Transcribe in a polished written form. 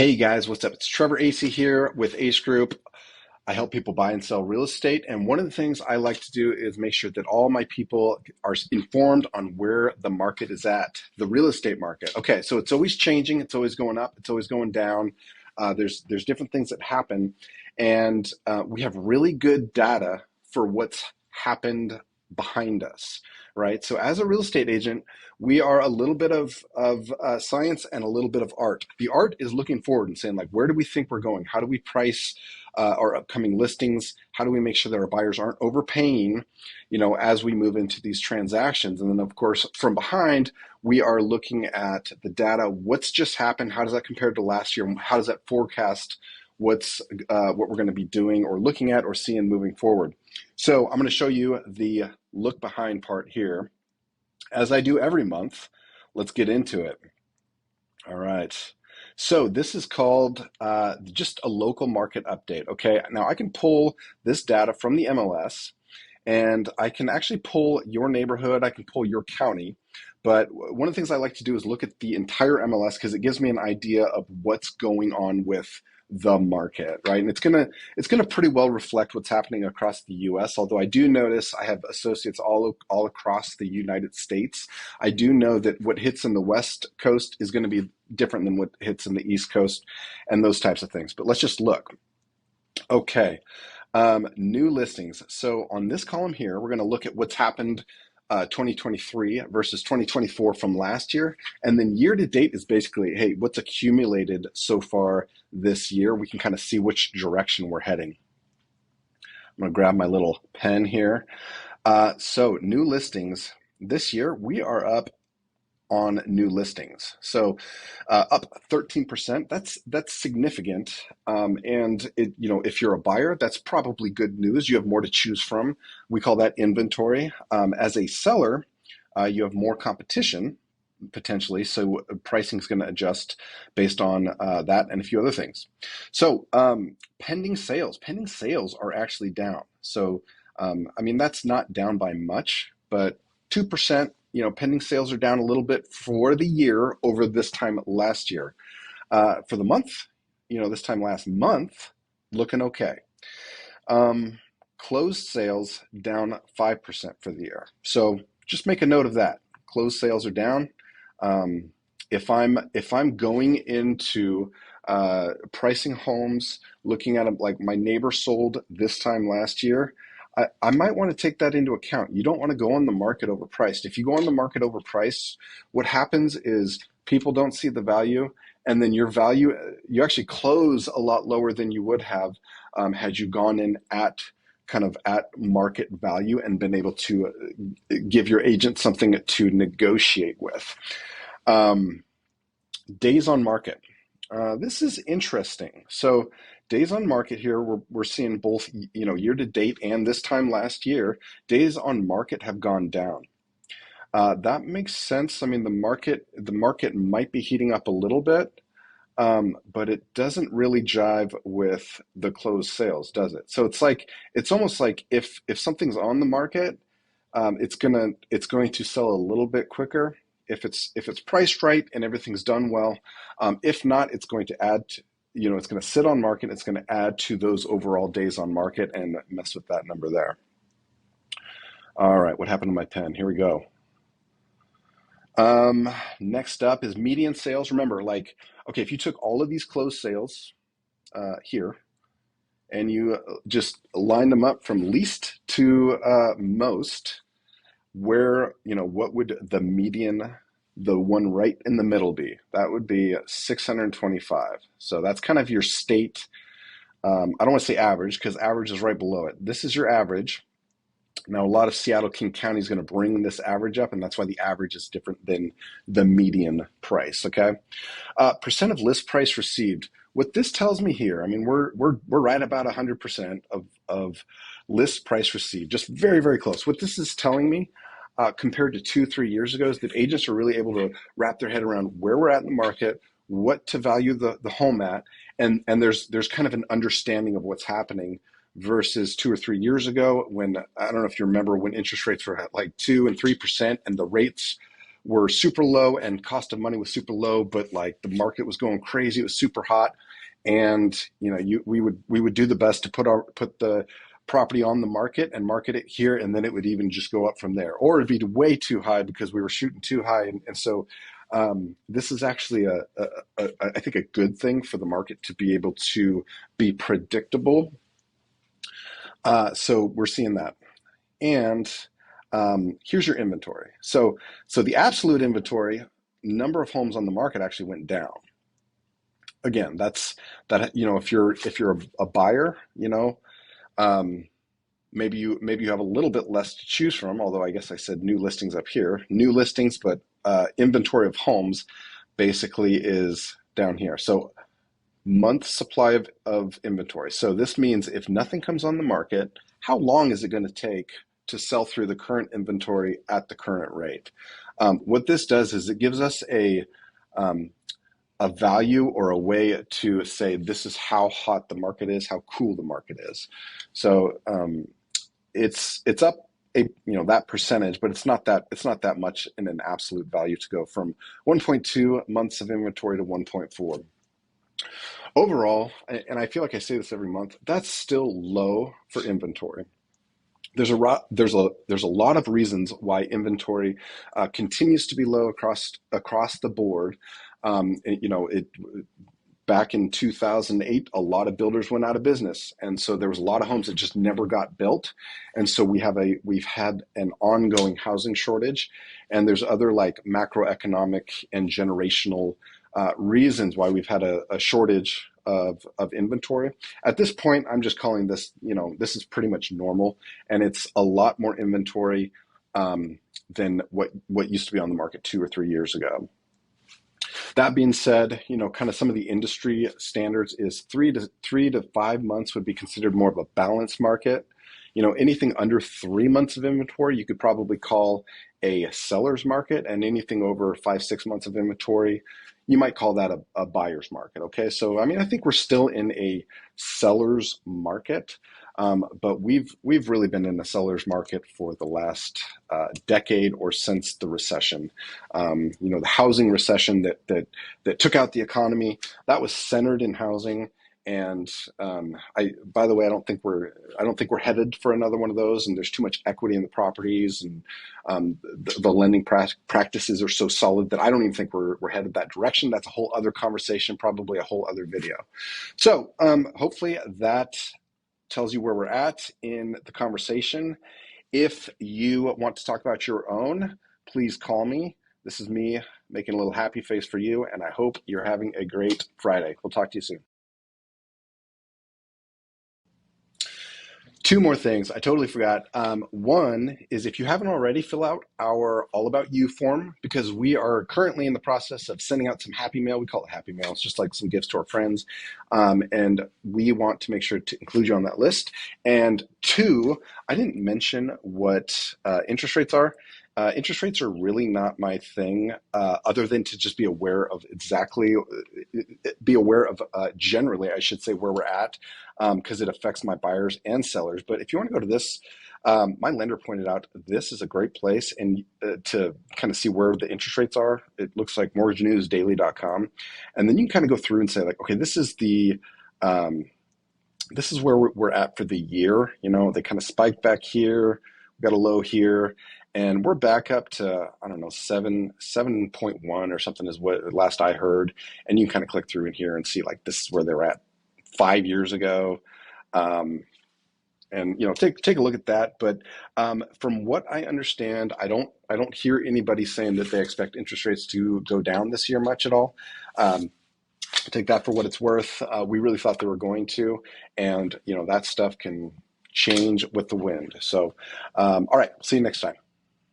Hey guys, what's up? It's Trevor AC here with Ace Group. I help people buy and sell real estate. And one of the things I like to do is make sure that all my people are informed on where the market is at, the real estate market. Okay, so it's always changing, it's always going up, it's always going down. There's different things that happen. And we have really good data for what's happened behind us, right? So as a real estate agent, we are a little bit of science and a little bit of art. The art is looking forward and saying, like, where do we think we're going? How do we price our upcoming listings? How do we make sure that our buyers aren't overpaying, as we move into these transactions? And then, of course, from behind, we are looking at the data. What's just happened? How does that compare to last year? How does that forecast what we're going to be doing or looking at or seeing moving forward? So I'm going to show you the look behind part here. As I do every month, let's get into it. All right. So this is called just a local market update. Okay. Now I can pull this data from the MLS and I can actually pull your neighborhood. I can pull your county. But one of the things I like to do is look at the entire MLS because it gives me an idea of what's going on with the market, right? And it's gonna pretty well reflect what's happening across the U.S. Although I do notice I have associates all across the United States. I do know that what hits in the West Coast is going to be different than what hits in the East Coast, and those types of things. But let's just look. Okay, new listings. So on this column here, we're going to look at what's happened 2023 versus 2024 from last year. And then year to date is basically, hey, what's accumulated so far this year? We can kind of see which direction we're heading. I'm going to grab my little pen here. So new listings this year, we are up on new listings. So up 13%, that's significant. And if you're a buyer, that's probably good news. You have more to choose from. We call that inventory. As a seller, you have more competition potentially. So pricing is going to adjust based on that and a few other things. So pending sales are actually down. So that's not down by much, but 2%. Pending sales are down a little bit for the year over this time last year. For the month, this time last month, looking okay. Closed sales down 5% for the year. So just make a note of that. Closed sales are down. If I'm going into pricing homes, looking at them like my neighbor sold this time last year, I might want to take that into account. You don't want to go on the market overpriced. If you go on the market overpriced, what happens is people don't see the value, and then your value, you actually close a lot lower than you would have had you gone in at market value and been able to give your agent something to negotiate with. Days on market. This is interesting. So days on market here, we're seeing both, year to date and this time last year, days on market have gone down. That makes sense. I mean, the market might be heating up a little bit, but it doesn't really jive with the closed sales, does it? So it's almost like if something's on the market, it's going to sell a little bit quicker if it's priced right and everything's done well. If not, it's going to add to, it's going to sit on market. It's going to add to those overall days on market and mess with that number there. All right, what happened to my pen? Here we go. Next up is median sales. Remember, okay, if you took all of these closed sales here and you just lined them up from least to most, what would the median, the one right in the middle be? That would be 625. So that's kind of your state. I don't want to say average because average is right below it. This is your average. Now, a lot of Seattle King County is going to bring this average up, and that's why the average is different than the median price. Okay, percent of list price received. What this tells me here, I mean, we're right about 100% of list price received, just very, very close. What this is telling me, compared to 2-3 years ago, is that agents are really able to wrap their head around where we're at in the market, what to value the home at, and there's kind of an understanding of what's happening versus 2 or 3 years ago when, I don't know if you remember, when interest rates were at like 2 and 3% and the rates were super low and cost of money was super low, but like the market was going crazy. It was super hot. And we would do the best to put the property on the market and market it here, and then it would even just go up from there, or it'd be way too high because we were shooting too high. And so this is actually I think a good thing for the market to be able to be predictable. So we're seeing that. And here's your inventory. So the absolute inventory number of homes on the market actually went down. Again, that's that, if you're a buyer, maybe you have a little bit less to choose from, although I guess I said new listings up here, new listings, but inventory of homes basically is down here. So month supply of inventory. So this means if nothing comes on the market, how long is it going to take to sell through the current inventory at the current rate? What this does is it gives us a value or a way to say this is how hot the market is, how cool the market is. So it's up that percentage, but it's not that much in an absolute value to go from 1.2 months of inventory to 1.4. Overall, and I feel like I say this every month, that's still low for inventory. There's a lot of reasons why inventory continues to be low across the board. Back in 2008, a lot of builders went out of business, and so there was a lot of homes that just never got built, and so we've had an ongoing housing shortage, and there's other like macroeconomic and generational reasons why we've had a shortage of inventory. At this point, I'm just calling this, this is pretty much normal, and it's a lot more inventory than what used to be on the market 2 or 3 years ago. That being said, kind of some of the industry standards is 3 to 5 months would be considered more of a balanced market. Anything under 3 months of inventory, you could probably call a seller's market, and anything over 5-6 months of inventory, you might call that a buyer's market. Okay, so I think we're still in a seller's market, but we've really been in a seller's market for the last decade or since the recession. The housing recession that took out the economy, that was centered in housing. And by the way, I don't think we're headed for another one of those. And there's too much equity in the properties, and the lending practices are so solid that I don't even think we're headed that direction. That's a whole other conversation, probably a whole other video. So hopefully that tells you where we're at in the conversation. If you want to talk about your own, please call me. This is me making a little happy face for you, and I hope you're having a great Friday. We'll talk to you soon. 2 more things. I totally forgot. One is, if you haven't already, fill out our All About You form, because we are currently in the process of sending out some happy mail. We call it happy mail. It's just like some gifts to our friends. And we want to make sure to include you on that list. And 2, I didn't mention what interest rates are. Interest rates are really not my thing, other than to just be aware of generally, I should say, where we're at, because it affects my buyers and sellers. But if you want to go to this, my lender pointed out this is a great place and to kind of see where the interest rates are. It looks like mortgagenewsdaily.com. And then you can kind of go through and say, like, okay, this is where we're at for the year. They kind of spike back here. We got a low here. And we're back up to, I don't know, 7.1 or something is what last I heard. And you can kind of click through in here and see, like, this is where they're at 5 years ago. And take a look at that. But from what I understand, I don't hear anybody saying that they expect interest rates to go down this year much at all. Take that for what it's worth. We really thought they were going to, and that stuff can change with the wind. So, all right, see you next time.